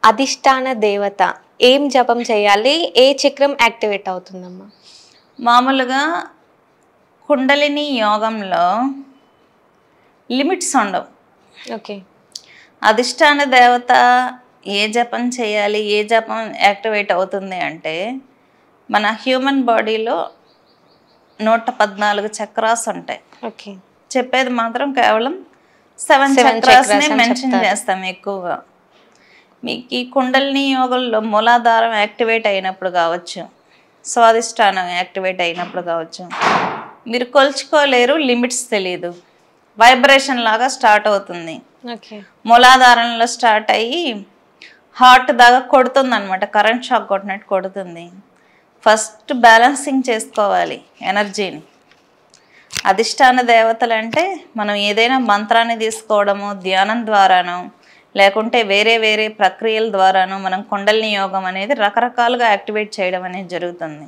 అధిష్టాన దేవత ఏం జపం చేయాలి? ఏ చక్రం యాక్టివేట్ అవుతుందమ్మా? మామూలుగా కుండలిని యోగంలో లిమిట్స్ ఉండవు. ఓకే. అధిష్టాన దేవత ఏ జపం చేయాలి, ఏ జపం యాక్టివేట్ అవుతుంది అంటే, మన హ్యూమన్ బాడీలో 114 చక్రాస్ ఉంటాయి. ఓకే. చెప్పేది మాత్రం కేవలం 7 Seven చక్రాస్ని chakras అని మెన్షన్ చెప్తారు. చేస్తాం ఎక్కువగా. మీకు ఈ కుండలిని యోగంలో మూలాధారం యాక్టివేట్ అయినప్పుడు కావచ్చు, స్వాధిష్టానం యాక్టివేట్ అయినప్పుడు కావచ్చు, మీరు కొలుచుకోలేరు, లిమిట్స్ తెలియదు, వైబ్రేషన్ లాగా స్టార్ట్ అవుతుంది. ఓకే. మూలాధారంలో స్టార్ట్ అయ్యి హార్ట్ దాకా కొడుతుంది అనమాట, కరెంట్ షాక్ కొట్టినట్టు కొడుతుంది. ఫస్ట్ బ్యాలెన్సింగ్ చేసుకోవాలి ఎనర్జీని. అధిష్టాన దేవతలు అంటే మనం ఏదైనా మంత్రాన్ని తీసుకోవడము, ధ్యానం ద్వారానో లేకుంటే వేరే వేరే ప్రక్రియల ద్వారానో మనం కుండలిని యోగం అనేది రకరకాలుగా యాక్టివేట్ చేయడం అనేది జరుగుతుంది.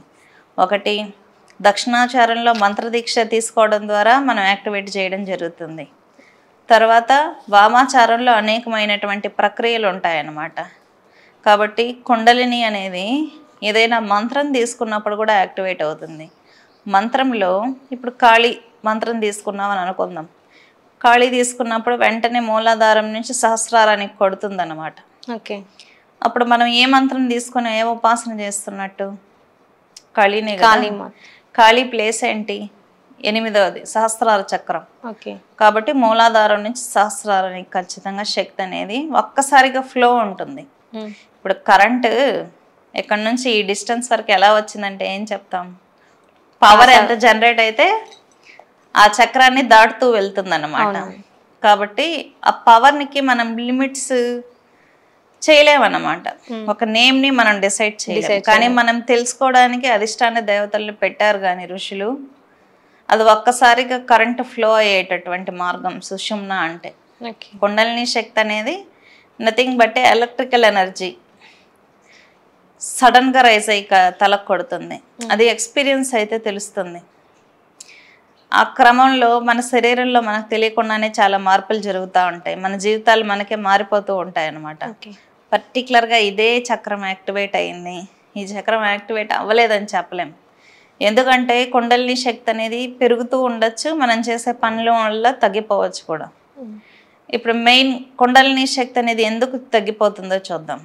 ఒకటి, దక్షిణాచారంలో మంత్రదీక్ష తీసుకోవడం ద్వారా మనం యాక్టివేట్ చేయడం జరుగుతుంది. తర్వాత వామాచారంలో అనేకమైనటువంటి ప్రక్రియలు ఉంటాయన్నమాట. కాబట్టి కుండలిని అనేది ఏదైనా మంత్రం తీసుకున్నప్పుడు కూడా యాక్టివేట్ అవుతుంది. మంత్రంలో ఇప్పుడు కాళీ మంత్రం తీసుకున్నామని అనుకుందాం. కాళీ తీసుకున్నప్పుడు వెంటనే మూలాధారం నుంచి సహస్రారానికి కొడుతుందన్నమాట. ఓకే. అప్పుడు మనం ఏ మంత్రం తీసుకుని ఏ ఉపాసన చేస్తున్నట్టు? కాళీనే కదా. కాళీ ప్లేస్ ఏంటి? 8వది సహస్రార చక్రం. ఓకే. కాబట్టి మూలాధారం నుంచి సహస్రారానికి ఖచ్చితంగా శక్తి అనేది ఒక్కసారిగా ఫ్లో ఉంటుంది. ఇప్పుడు కరెంటు ఎక్కడి నుంచి ఈ డిస్టెన్స్ వరకు ఎలా వచ్చిందంటే ఏం చెప్తాం? పవర్ ఎంత జనరేట్ అయితే ఆ చక్రాన్ని దాటుతూ వెళ్తుంది అన్నమాట. కాబట్టి ఆ పవర్నికి మనం లిమిట్స్ చేయలేమన్నమాట. ఒక నేమ్ని మనం డిసైడ్ చేయలేము. కానీ మనం తెలుసుకోవడానికి అధిష్టాన దేవతల్ని పెట్టారు కానీ ఋషులు, అది ఒక్కసారిగా కరెంటు ఫ్లో అయ్యేటటువంటి మార్గం సుషుమ్న అంటే. కుండలిని శక్తి అనేది నథింగ్ బట్ ఎలక్ట్రికల్ ఎనర్జీ, సడన్గా రైజ్ అయ్యి తలకు కొడుతుంది. అది ఎక్స్పీరియన్స్ అయితే తెలుస్తుంది. ఆ క్రమంలో మన శరీరంలో మనకు తెలియకుండానే చాలా మార్పులు జరుగుతూ ఉంటాయి. మన జీవితాలు మనకే మారిపోతూ ఉంటాయి అన్నమాట. పర్టికులర్గా ఇదే చక్రం యాక్టివేట్ అయింది, ఈ చక్రం యాక్టివేట్ అవ్వలేదని చెప్పలేం. ఎందుకంటే కుండలిని శక్తి అనేది పెరుగుతూ ఉండొచ్చు, మనం చేసే పనుల వల్ల తగ్గిపోవచ్చు కూడా. ఇప్పుడు మెయిన్ కుండలిని శక్తి అనేది ఎందుకు తగ్గిపోతుందో చూద్దాం.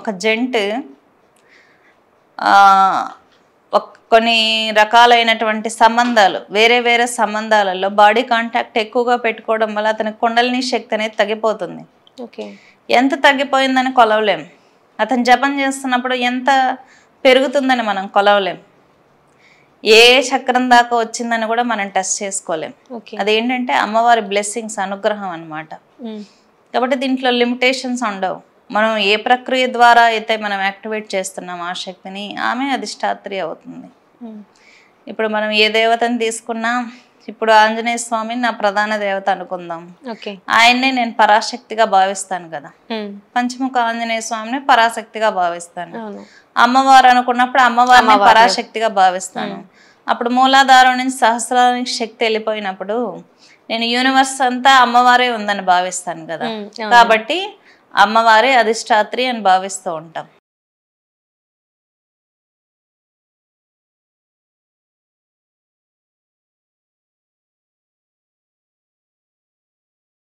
ఒక జెంట్ కొన్ని రకాలైనటువంటి సంబంధాలు, వేరే వేరే సంబంధాలలో బాడీ కాంటాక్ట్ ఎక్కువగా పెట్టుకోవడం వల్ల అతని కుండలిని శక్తి అనేది తగ్గిపోతుంది. ఎంత తగ్గిపోయిందని కొలవలేం. అతను జపం చేస్తున్నప్పుడు ఎంత పెరుగుతుందని మనం కొలవలేం. ఏ చక్రం దాకా వచ్చిందని కూడా మనం టెస్ట్ చేసుకోలేం. అదేంటంటే అమ్మవారి బ్లెస్సింగ్స్, అనుగ్రహం అన్నమాట. కాబట్టి దీంట్లో లిమిటేషన్స్ ఉండవు. మనం ఏ ప్రక్రియ ద్వారా అయితే మనం యాక్టివేట్ చేస్తున్నాం ఆ శక్తిని, ఆమె అధిష్టాత్రి అవుతుంది. ఇప్పుడు మనం ఏ దేవతని తీసుకున్నా, ఇప్పుడు ఆంజనేయ స్వామిని నా ప్రధాన దేవత అనుకుందాం, ఆయన్నే నేను పరాశక్తిగా భావిస్తాను కదా. పంచముఖ ఆంజనేయ స్వామిని పరాశక్తిగా భావిస్తాను. అమ్మవారు అనుకున్నప్పుడు అమ్మవారిని పరాశక్తిగా భావిస్తాను. అప్పుడు మూలాధారం నుంచి సహస్రానికి శక్తి వెళ్ళిపోయినప్పుడు నేను యూనివర్స్ అంతా అమ్మవారే ఉందని భావిస్తాను కదా. కాబట్టి అమ్మవారే అధిష్టాత్రి అని భావిస్తూ ఉంటాం.